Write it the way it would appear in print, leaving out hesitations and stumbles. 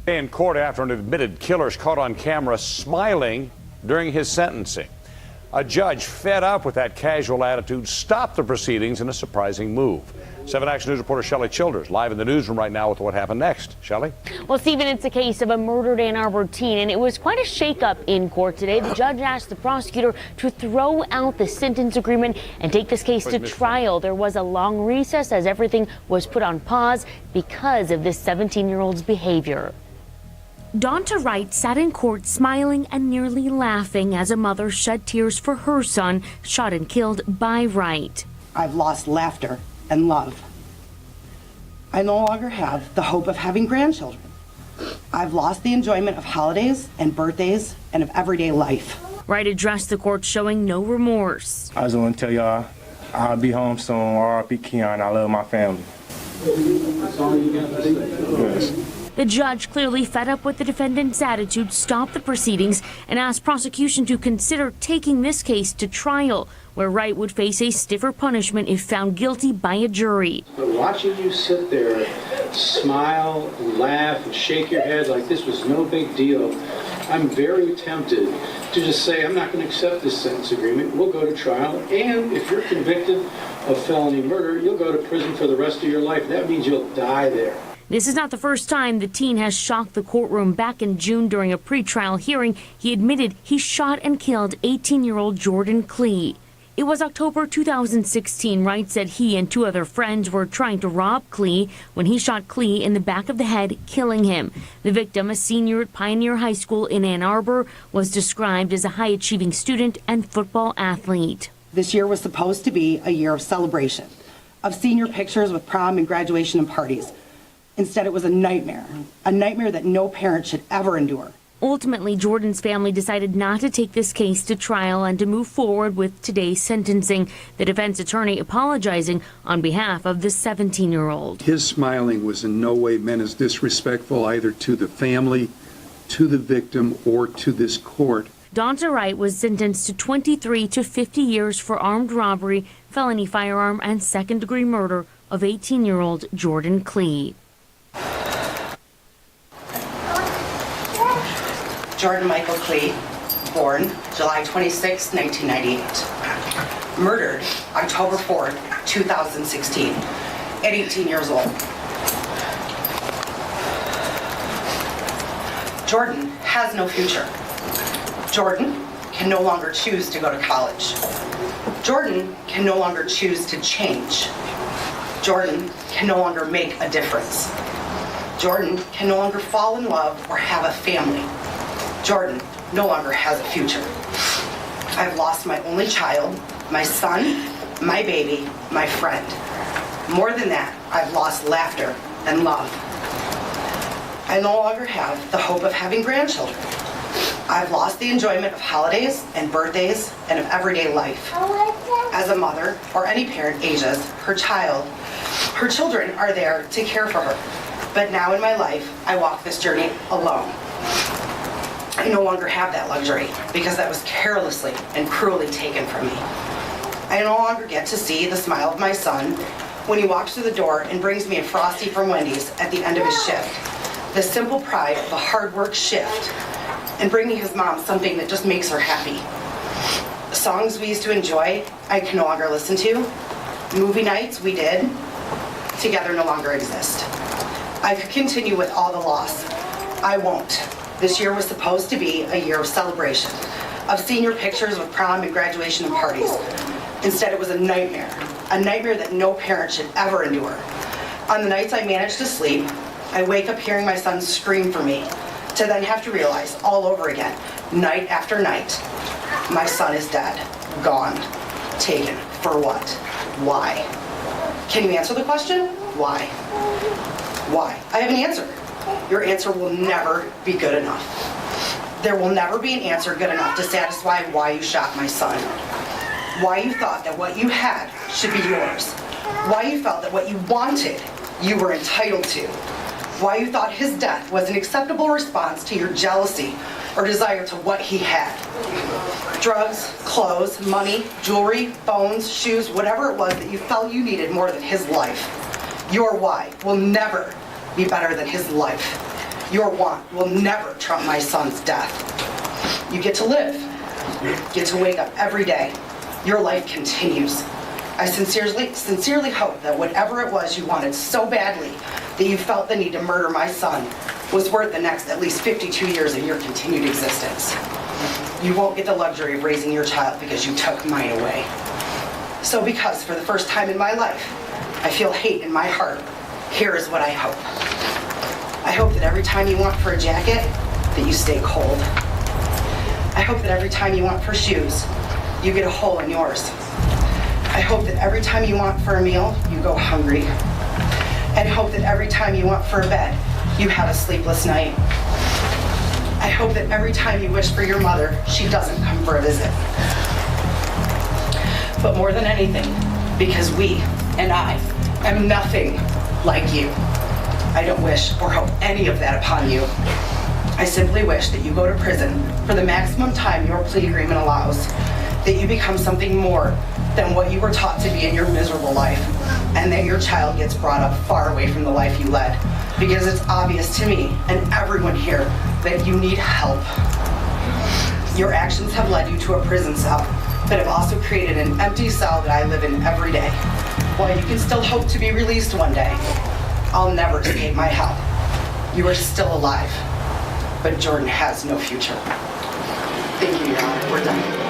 In court after an admitted killer is caught on camera smiling during his sentencing. A judge fed up with that casual attitude stopped the proceedings in a surprising move. 7 Action News reporter Shelley Childers live in the newsroom right now with what happened next. Shelley? Well, Stephen, it's a case of a murdered Ann Arbor teen, and it was quite a shakeup in court today. The judge asked the prosecutor to throw out the sentence agreement and take this case to trial. There was a long recess as everything was put on pause because of this 17-year-old's behavior. Donta Wright sat in court smiling and nearly laughing as a mother shed tears for her son, shot and killed by Wright. I've lost laughter and love. I no longer have the hope of having grandchildren. I've lost the enjoyment of holidays and birthdays and of everyday life. Wright addressed the court showing no remorse. I just want to tell y'all, I'll be home soon. R.I.P. Keon. I love my family. That's all you got to say. Yes. The judge, clearly fed up with the defendant's attitude, stopped the proceedings and asked prosecution to consider taking this case to trial, where Wright would face a stiffer punishment if found guilty by a jury. But watching you sit there, smile and laugh and shake your head like this was no big deal, I'm very tempted to just say, I'm not going to accept this sentence agreement. We'll go to trial, and if you're convicted of felony murder, you'll go to prison for the rest of your life. That means you'll die there. This is not the first time the teen has shocked the courtroom. Back in June during a pretrial hearing, he admitted he shot and killed 18-year-old Jordan Klee. It was October 2016. Wright said he and 2 other friends were trying to rob Klee when he shot Klee in the back of the head, killing him. The victim, a senior at Pioneer High School in Ann Arbor, was described as a high-achieving student and football athlete. This year was supposed to be a year of celebration, of senior pictures with prom and graduation and parties. Instead, it was a nightmare that no parent should ever endure. Ultimately, Jordan's family decided not to take this case to trial and to move forward with today's sentencing. The defense attorney apologizing on behalf of the 17-year-old. His smiling was in no way meant as disrespectful either to the family, to the victim, or to this court. Donta Wright was sentenced to 23 to 50 years for armed robbery, felony firearm, and second-degree murder of 18-year-old Jordan Klee. Jordan Michael Klee, born July 26, 1998. Murdered October 4, 2016, at 18 years old. Jordan has no future. Jordan can no longer choose to go to college. Jordan can no longer choose to change. Jordan can no longer make a difference. Jordan can no longer fall in love or have a family. Jordan no longer has a future. I've lost my only child, my son, my baby, my friend. More than that, I've lost laughter and love. I no longer have the hope of having grandchildren. I've lost the enjoyment of holidays and birthdays and of everyday life. As a mother, or any parent ages, her children are there to care for her. But now in my life, I walk this journey alone. I no longer have that luxury because that was carelessly and cruelly taken from me. I no longer get to see the smile of my son when he walks through the door and brings me a Frosty from Wendy's at the end of his shift. The simple pride of a hard work shift and bringing his mom something that just makes her happy. The songs we used to enjoy, I can no longer listen to. Movie nights we did together no longer exist. I could continue with all the loss. I won't. This year was supposed to be a year of celebration, of senior pictures with prom and graduation and parties. Instead, it was a nightmare that no parent should ever endure. On the nights I managed to sleep, I wake up hearing my son scream for me, to then have to realize all over again, night after night, my son is dead, gone, taken. For what? Why? Can you answer the question? Why? Why? I have an answer. Your answer will never be good enough. There will never be an answer good enough to satisfy why you shot my son. Why you thought that what you had should be yours. Why you felt that what you wanted, you were entitled to. Why you thought his death was an acceptable response to your jealousy or desire to what he had. Drugs, clothes, money, jewelry, phones, shoes, whatever it was that you felt you needed more than his life. Your why will never be better than his life. Your want will never trump my son's death. You get to live. You get to wake up every day. Your life continues. I sincerely hope that whatever it was you wanted so badly that you felt the need to murder my son was worth the next at least 52 years of your continued existence. You won't get the luxury of raising your child because you took mine away. So because for the first time in my life, I feel hate in my heart, here is what I hope. I hope that every time you want for a jacket, that you stay cold. I hope that every time you want for shoes, you get a hole in yours. I hope that every time you want for a meal, you go hungry. And hope that every time you want for a bed, you have a sleepless night. I hope that every time you wish for your mother, she doesn't come for a visit. But more than anything, because we and I am nothing like you, I don't wish or hope any of that upon you. I simply wish that you go to prison for the maximum time your plea agreement allows, that you become something more than what you were taught to be in your miserable life, and that your child gets brought up far away from the life you led, because it's obvious to me and everyone here that you need help. Your actions have led you to a prison cell, but have also created an empty cell that I live in every day. While you can still hope to be released one day, I'll never escape my hell. You are still alive, but Jordan has no future. Thank you, Your Honor. We're done.